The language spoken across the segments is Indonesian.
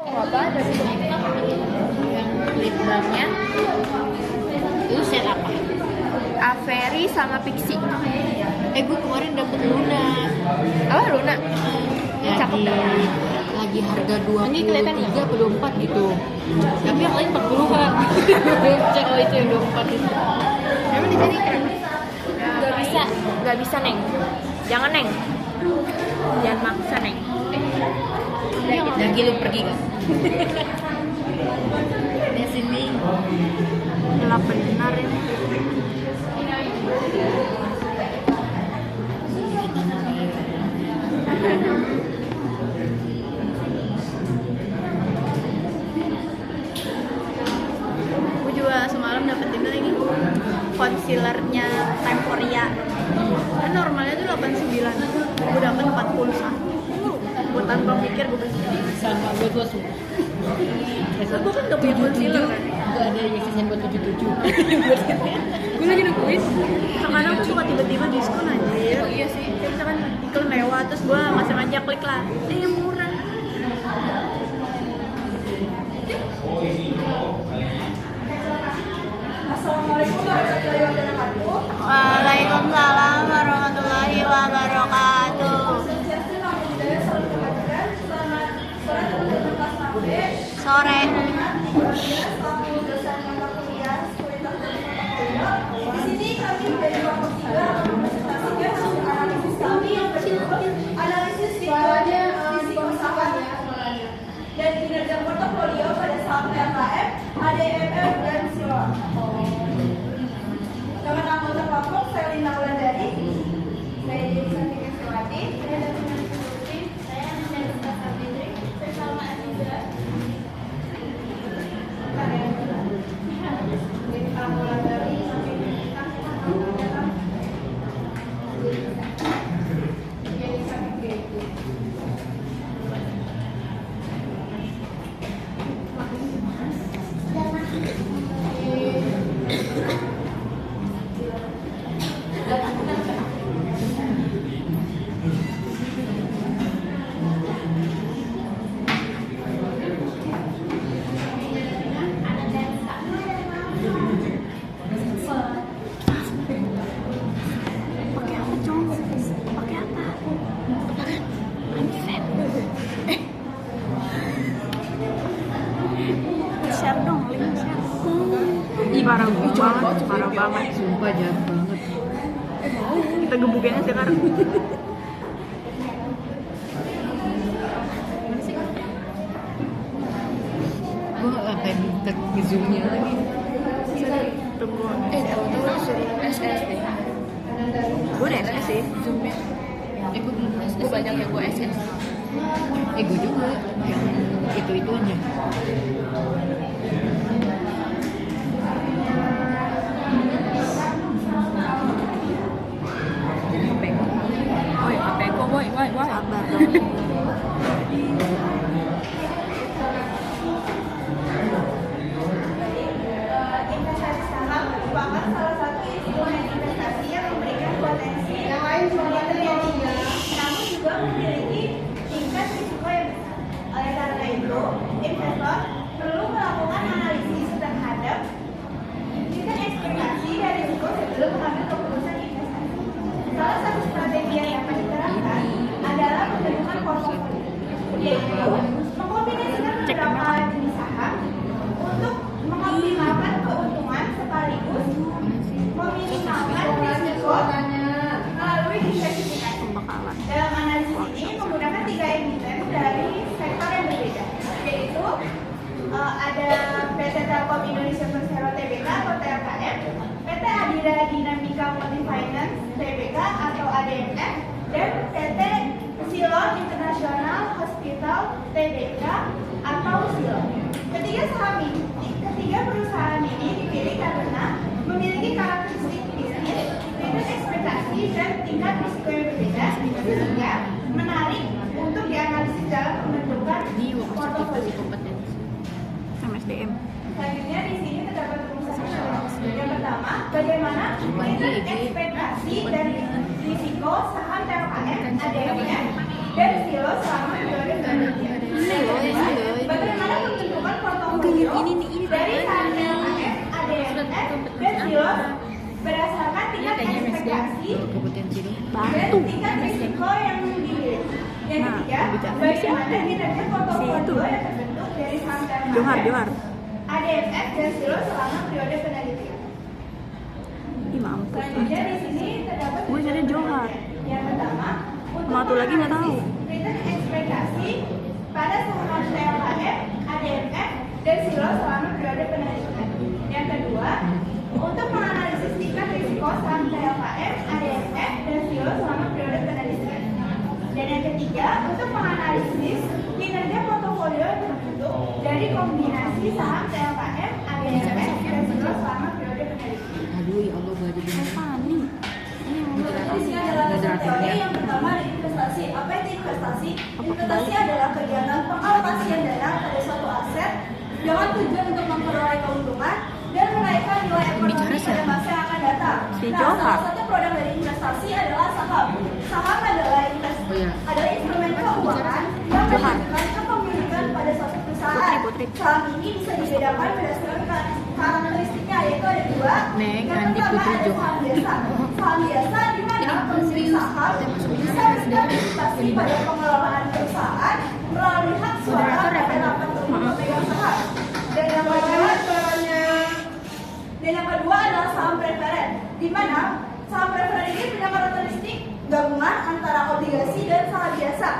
Apa ada sih yang lip balmnya itu set apa? Avery sama Pixi. Gue kemarin dapet Luna. Apa Luna? Cakep banget. Lagi harga 23 atau 24 gitu. Tapi yang lain 40 kan. Cek itu yang 24 itu. Emang di sini kan? Gak bisa Neng. Jangan Neng. Jangan maksa Neng. Lagi lu pergi kan? Di sini Gelap benar ini. Gue juga semalam dapetin lagi concealernya Temporia. Kan normalnya tuh 89. Gue dapet 41. Gue tanpa mikir gue beli. sama gue tuh semua. Gue kan udah punya concealer kan. Gak ada yang season buat 77. Gue lagi nungguin. Kadang tuh suka tiba-tiba diskon aja. Oh iya sih. Kayak misalkan iklan lewat terus gue langsung aja klik lah. Murah. Waalaikumsalam warahmatullahi wabarakatuh. Sore. Di sini kami dari kelompok 3 mempresentasikan hasil analisis kami yang berjudul analisis risiko saham dan kinerja portofolio pada saham PLKM, ADMF, dan Silon. Dengan anggota kelompok saya Linda Wulandari, saya Dewi Santika Sewati, saya Datina Putri, saya Anissa Sabitri, saya Salma Aziza. Share dong, link share. Parah banget. Sumpah jahat banget. Kita gebukinnya sekarang. Gue akan ke zoomnya lagi. Tunggu. Tahu-tahu suruh SS deh. Gue udah SS sih. Zoomnya. Gue belum SS. Gue banyak yang gue SS. Gue juga yang itu aja. Woi, HP gue, woi. Sabar dong. Investasi saham merupakan salah satu instrumen investasi yang memberikan potensi peluang terjadi, namun juga memiliki tingkat risiko yang besar. Oleh karena itu, investor perlu melakukan analisis terhadap tingkat ekspektasi dan risiko sebelum mengambil keputusan investasi. Salah satu strategi yang dapat diterapkan adalah pembentukan portofolio, yaitu mengkombinasikan beberapa jenis saham untuk mengoptimalkan keuntungan sekaligus meminimalkan risiko melalui diversifikasi. Pembekalan. Dalam analisis ini menggunakan 3 emiten dari sektor yang berbeda, yaitu ada PT Telkom Indonesia Persero Tbk atau TLKM, PT Adira Dinamika Multifinance Tbk atau ADMF, dan PT Silon International Hospital Tbk atau Silon. Ketiga perusahaan ini dipilih karena memiliki karakteristik bisnis, tingkat ekspektasi, dan tingkat risiko yang berbeda, sehingga menarik untuk dianalisis dalam pembentukan portofolio. MSDM. Selanjutnya di sini terdapat rumusan. Yang pertama, bagaimana tingkat ekspektasi dan risiko saham TLKM, ADMF, dan Silo selama 2023. Bagaimana investasi Kompetensi dong. dan tingkat risiko yang dimiliki. Yang Nah, ketiga, kebijakan bagaimana kinerja portofolio itu. yang terbentuk dari saham Johar. ADMF dan Silo selama periode penelitian. Ih, mampus. Selanjutnya di sini terdapat Gue jadi Johar. yang pertama, untuk Satu lagi nggak tahu. return ekspektasi pada saham TLHF, ADMF, dan Silo selama periode penelitian. Yang kedua, untuk menganalisis tingkat risiko saham TLHF, ADMF, dan Silo selama periode penelitian. Dan yang ketiga, untuk menganalisis kinerja portofolio yang terbentuk dari kombinasi saham TLHF, ADMF, dan Silo selama periode penelitian. Aduh ya Allah gue jadi bingung. Fani. Di sini adalah dasar teori yang pertama dari investasi. Apa itu investasi? Investasi adalah kegiatan pengalokasian dana pada suatu aset dengan tujuan untuk memperoleh keuntungan dan menaikkan nilai ekonomi pada masa yang akan datang. Si Nah, Johar. salah satu produk dari investasi adalah saham. Saham adalah adalah instrumen keuangan yang menunjukkan kepemilikan pada suatu perusahaan. Putri. Saham ini bisa dibedakan berdasarkan karakteristiknya, yaitu ada dua. Neng, Yang Andi, pertama Putri, ada Jo. saham biasa. Saham biasa di mana pemilik saham bisa berpartisipasi pada pengelolaan perusahaan melalui hak suara pada rapat umum pemegang saham. Dan yang kedua adalah saham preferen, di mana saham preferen ini punya karakteristik gabungan antara obligasi dan saham biasa.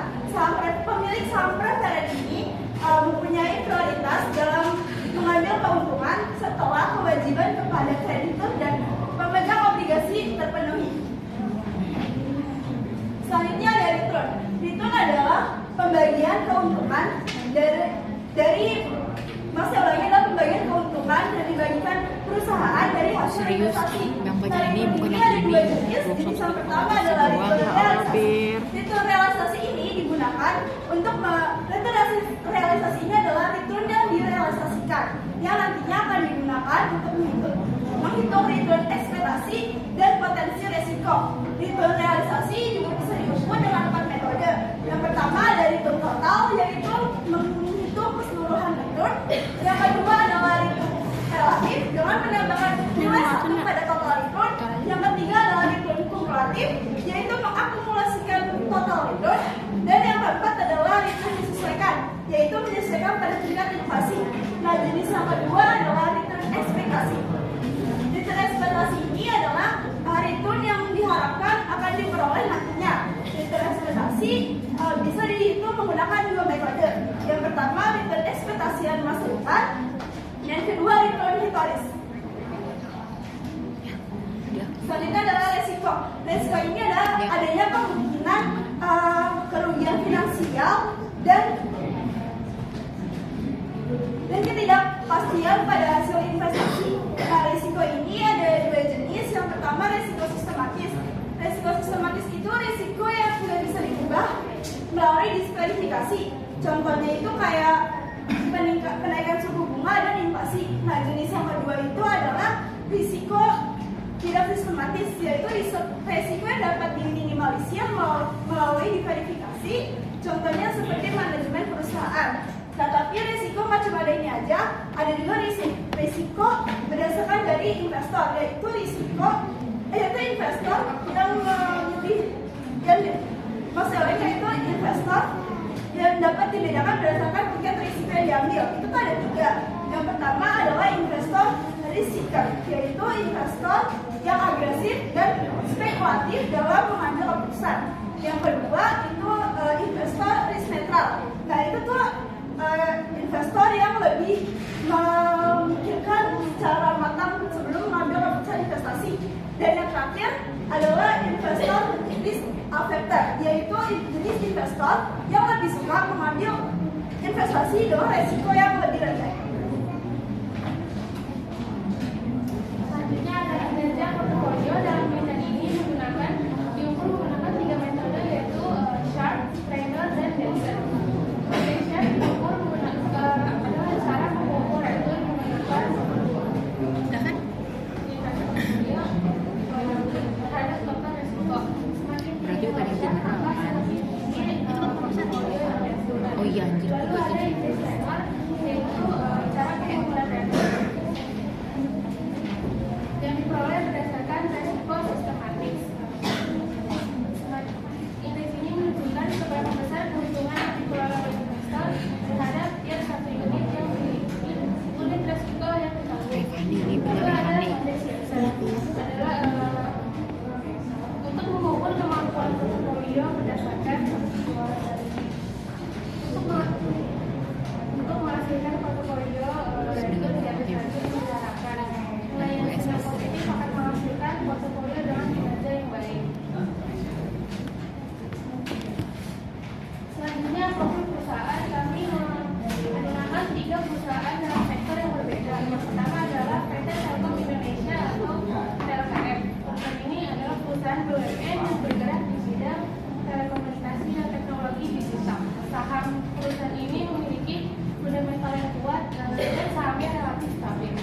Pemilik saham preferen ini mempunyai prioritas dalam mengambil keuntungan setelah kewajiban kepada kreditur dan pemegang obligasi terpenuhi. Selanjutnya ada return. Return adalah pembagian keuntungan dari pembagian keuntungan yang dibagikan perusahaan dari hasil Serius? investasi. Yang bagian ini bukan yang ada ini. dua jenis. Jenis yang pertama adalah return realisasi. Bir. Return realisasi ini digunakan untuk return realisasi ini adalah return yang direalisasikan yang nantinya akan digunakan untuk menghitung return ekspektasi dan potensi resiko. Return realisasi juga bisa diukur dengan 4 metode. Yang pertama ada return total, yaitu menghitung keseluruhan return. Yang kedua adalah return relatif dengan menambahkan nilai 1 pada total return. Yang ketiga adalah return kumulatif, yaitu mengakumulasikan total return. Dan yang keempat adalah return disesuaikan, yaitu menyesuaikan pada tingkat inflasi. Nah, jenis yang kedua adalah return ekspektasi. Return ekspektasi ini adalah return yang diharapkan akan diperoleh nantinya. Return ekspektasi bisa dihitung menggunakan 2 metode. Yang pertama return ekspektasi yang masa depan, dan kedua return historis. Selanjutnya adalah resiko. Resiko ini adalah adanya kemungkinan kerugian finansial dan ketidakpastian pada hasil investasi. Nah, risiko ini ada 2 jenis. Yang pertama risiko sistematis. Risiko sistematis itu risiko yang tidak bisa diubah melalui diskualifikasi. Contohnya itu kayak penaikan suku bunga dan inflasi. Nah, jenis yang kedua itu adalah risiko tidak sistematis, yaitu risiko yang dapat diminimalisir melalui diverifikasi. Contohnya seperti manajemen perusahaan. Tetapi risiko macam ada ini aja. Ada juga risiko berdasarkan dari investor, yaitu investor yang masalahnya itu investor yang dapat dibedakan berdasarkan tingkat risiko yang diambil. Itu tuh ada 3. Yang pertama adalah investor risker, yaitu investor yang agresif dan spekulatif dalam mengambil keputusan. Yang kedua itu investor risk netral. Nah, itu tuh investor yang lebih memikirkan secara matang sebelum mengambil keputusan investasi. Dan yang terakhir adalah investor risk affected, yaitu jenis investor yang lebih suka mengambil investasi dengan resiko yang lebih rendah. Selanjutnya ada kinerja portofolio. Dalam metode ini diukur menggunakan 3 metode, yaitu Sharpe, Trainer, dan Denson. Sharpe diukur adalah cara mengukur return menggunakan portofolio terhadap total resiko. Berarti bukan yang general kan? Ini portofolio yang Oh iya anjir. lalu ada investor, yaitu tentang 3 perusahaan dalam sektor yang berbeda. Yang pertama adalah PT Telkom Indonesia atau TLKM. Perusahaan ini adalah perusahaan BUMN yang bergerak di bidang telekomunikasi dan teknologi digital. Saham perusahaan ini memiliki fundamental yang kuat dan sahamnya relatif stabil.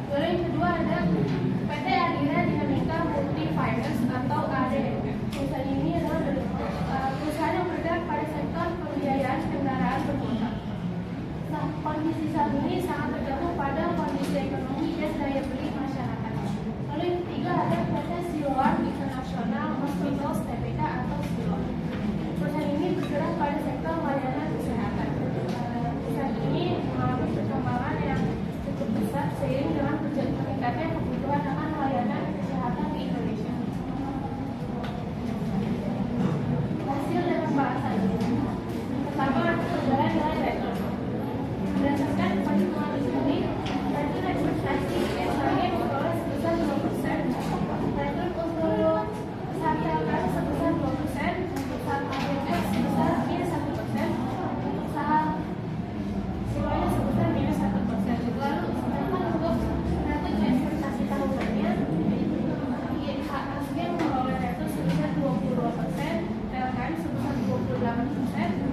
Lalu yang kedua ada PT Adira Dinamika Multi Finance atau ADM. Perusahaan ini adalah perusahaan yang bergerak pada sektor pembiayaan kendaraan bermotor. Nah, kondisi saham ini sangat tergantung pada kondisi ekonomi dan daya beli masyarakat. Lalu yang ketiga ada PT Siloam International Hospitals Tbk atau Siloam. Perusahaan ini bergerak pada sektor layanan kesehatan. Perusahaan ini mengalami perkembangan yang cukup besar seiring dengan meningkatnya kebutuhan akan layanan kesehatan di Indonesia. Hasil dan pembahasan. Pertama, perbedaan nilai return. Berdasarkan perhitungan ini, return ekspektasi SHY diperoleh sebesar 2%, return untuk saham TLKM sebesar 2%, untuk saham ADMS sebesar minus 1%, untuk saham semuanya sebesar minus 1%. Lalu, sedangkan untuk return ekspektasi tahunan IHSG memperoleh return sebesar 22%, TLKM sebesar 28%,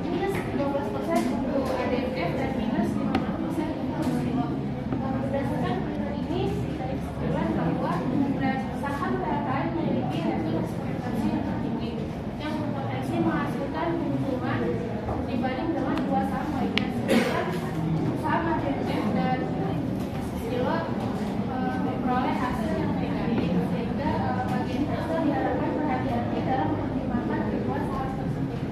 minus 12% untuk ADMF dan minus 15% untuk Siloam. Berdasarkan perhitungan ini, kita kesimpulan bahwa saham TLKM memiliki return ekspektasi yang tertinggi yang berpotensi menghasilkan keuntungan dibanding dengan dua saham lainnya. Sedangkan saham ADMF dan Siloam memperoleh hasil yang negatif, sehingga bagi investor diharapkan berhati-hati dalam mempertimbangkan ribuan saham tersebut.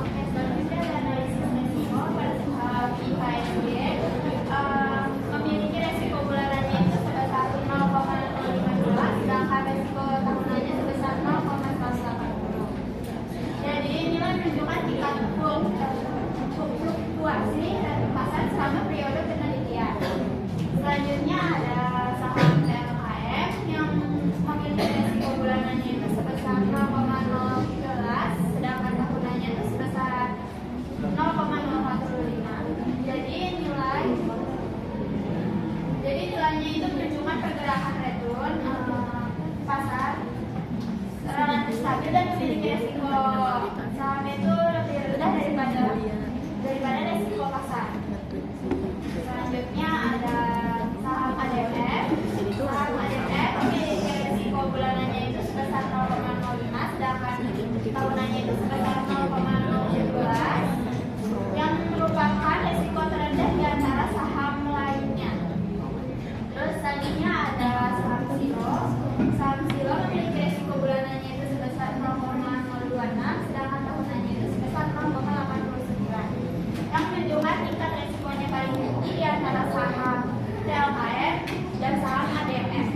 Oke, selanjutnya ada analisis resiko pada saham IHSG. Memiliki resiko bulanannya itu sebesar 0,0512, sedangkan resiko tahunannya sebesar 0,180. Jadi nilai menunjukkan tingkat fluktuasi dan pasar selama periode penelitian. Selanjutnya ada saham TLKM yang memiliki resiko bulanannya itu sebesar 0,013, sedangkan tahunannya itu sebesar 0,045. Jadi nilainya itu menunjukkan pergerakan return pasar relatif stabil dan memiliki resiko saham itu lebih rendah daripada resiko pasar. Selanjutnya ada saham ADMF. Saham ADMF memiliki resiko bulanannya itu sebesar 0,05, sedangkan tahunannya itu sebesar 0,012, yang merupakan resiko terendah di antara saham lainnya. Terus selanjutnya ada saham Silo. Saham Silo memiliki resiko bulanannya itu sebesar 0,026, sedangkan tahunannya itu sebesar 0,89, yang menunjukkan tingkat resikonya paling tinggi di antara saham TLKM dan saham ADMF.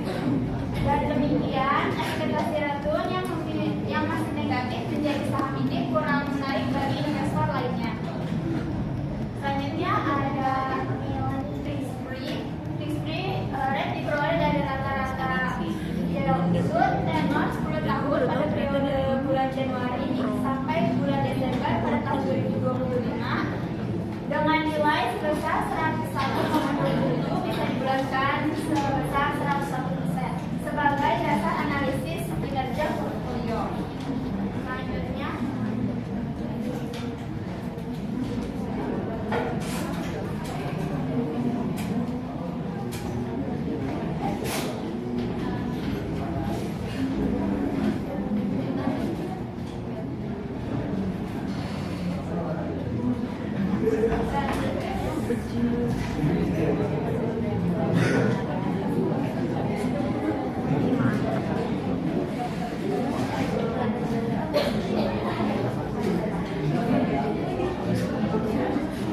Dan demikian, ekspektasi return yang masih negatif menjadi saham ini kurang menarik bagi investor lainnya. Selanjutnya ada risk-free rate diperoleh dari rata-rata yield itu tenor 10 tahun pada periode bulan Januari sampai bulan Desember pada tahun 2025 dengan nilai sebesar 101,27 bisa dibulatkan sebesar 101% sebagai dasar analisis kinerja portfolio. Selanjutnya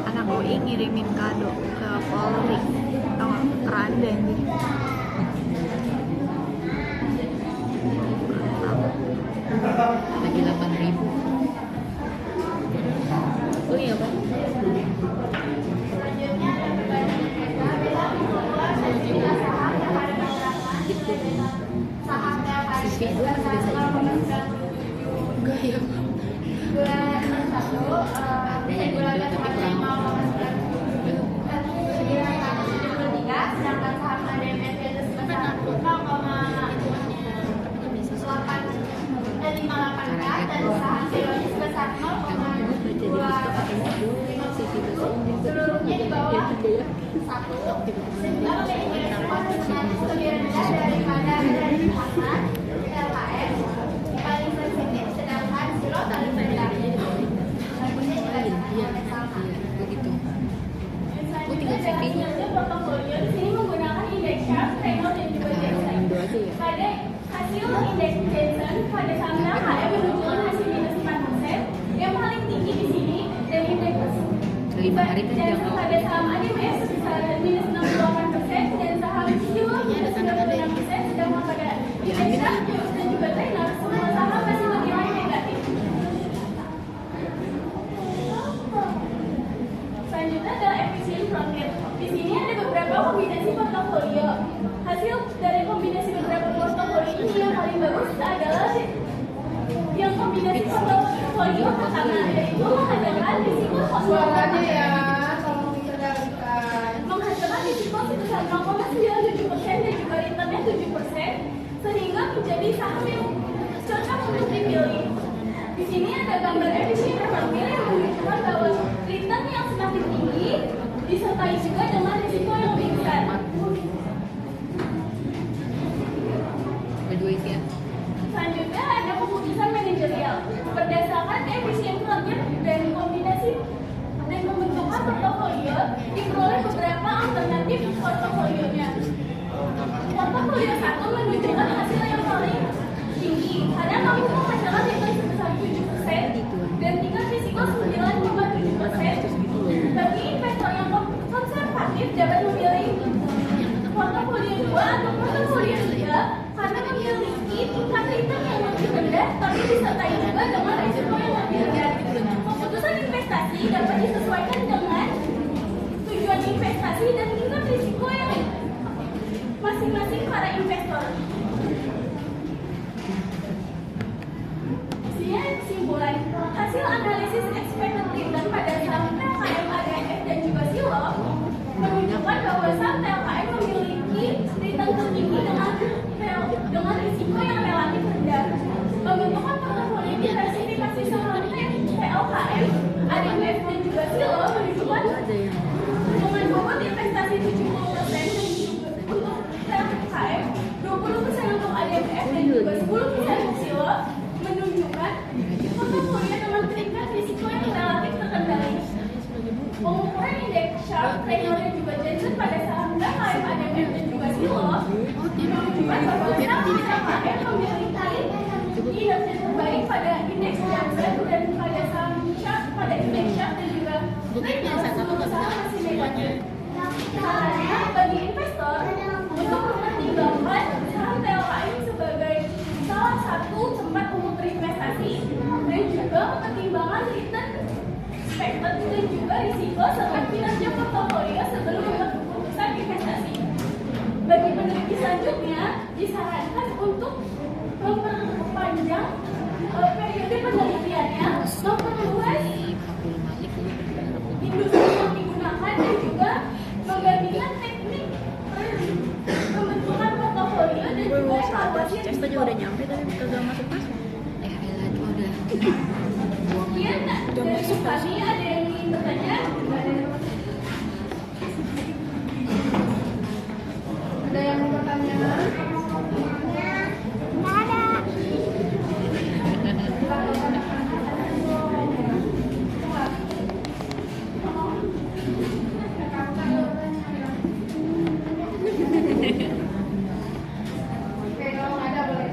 anak UI ngirimin kado ke Polri, tau gak? Randa anjir. Lagi 8.000. Oh iya Pak. selanjutnya ada perbandingan mereka bila membuat sejumlah saham yang ada pergerakan dengan saham TLKM sebesar 0,97 Enggak ya. bulan gaya. Satu, sehingga memiliki konsekuensi lebih rendah daripada dari pasar LKM paling sensitif, sedangkan silo paling rendah. Iya, begitu. Aku tinggal CV-nya. Portofolio di sini menggunakan indeks Sharpe, Reynolds, dan juga Jensen. Indo aja ya. Pada hasil indeks Jensen pada saham LKM menunjukkan hasil minus 4%. Yang paling tinggi di sini dan indeks 5 hari kan dan jangkau. pada saham ADMS sebesar minus 68% dan saham Silo minus 96%, sedangkan pada indeks Sharpe dan juga Reynolds semua saham masih bernilai negatif. Selanjutnya adalah efisien profit. Di sini ada beberapa kombinasi portofolio. Hasil dari kombinasi beberapa portofolio ini yang paling bagus adalah yang kombinasi portofolio pertama, yaitu menghasilkan risiko Suaranya ya, tolong dikendalikan. menghasilkan risiko sebesar 0,97% dan juga returnnya 7%, sehingga menjadi saham yang cocok untuk dipilih. Di sini ada gambar efisien profil yang menunjukkan bahwa return yang semakin tinggi disertai juga dengan risiko yang lebih besar. Kedua itu ya. Selanjutnya ada keputusan manajerial berdasarkan efisien target dan kombinasi dan pembentukan portofolio diperoleh beberapa alternatif portofolionya. Portofolio 1 menunjukkan hasil yang paling tinggi karena mampu menghasilkan return sebesar 7% dan tingkat risiko 9,7%. Bagi investor yang konservatif dapat memilih portofolio 2 atau portofolio 3 karena memiliki tingkat return yang lebih rendah tapi disertai juga dengan risiko yang lebih rendah. Keputusan investasi dapat disesuaikan dengan tujuan investasi dan tingkat risiko yang masing-masing para investor. Kesimpulan, hasil analisis expected return pada saham TLKM, ADMF, dan juga Silo menunjukkan bahwa saham TLKM memiliki return tertinggi dengan risiko yang relatif rendah. Pembentukan portofolio diversifikasi saham TLKM, ADMF, dan juga Silo menunjukkan dengan bobot investasi 70% untuk TLKM, 20% untuk ADMF, dan juga 10% untuk Silo menunjukkan portofolio dengan tingkat risiko yang relatif terkendali. Pengukuran indeks Sharpe, Reynolds, dan juga Jensen pada saham TLKM, ADMF, dan juga Silo menunjukkan bahwa saham TLKM memiliki kinerja terbaik pada indeks Jensen dan pada saham Sharpe, pada indeks Sharpe, dan juga Reynolds semua saham masih negatif. Caranya bagi investor untuk mempertimbangkan saham TLKM sebagai salah satu tempat untuk berinvestasi dan juga mempertimbangkan return expected dan juga risiko serta kinerja portofolio sebelum membuat keputusan investasi. Bagi peneliti selanjutnya disarankan untuk memperpanjang periode penelitiannya, memperluas industri yang digunakan dan juga menggantikan teknik pembentukan portofolio dan juga evaluasi yang Cesta juga udah nyampe tapi kagak masuk masuk. Elah itu udah. Sekian dari kami, ada yang ingin bertanya? Ada yang mau bertanya? Oke, kalau nggak ada boleh.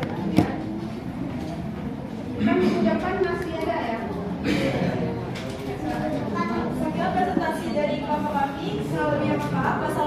Kan ucapan masih ada ya? Sekian presentasi dari Bapak kami. Selalu maaf.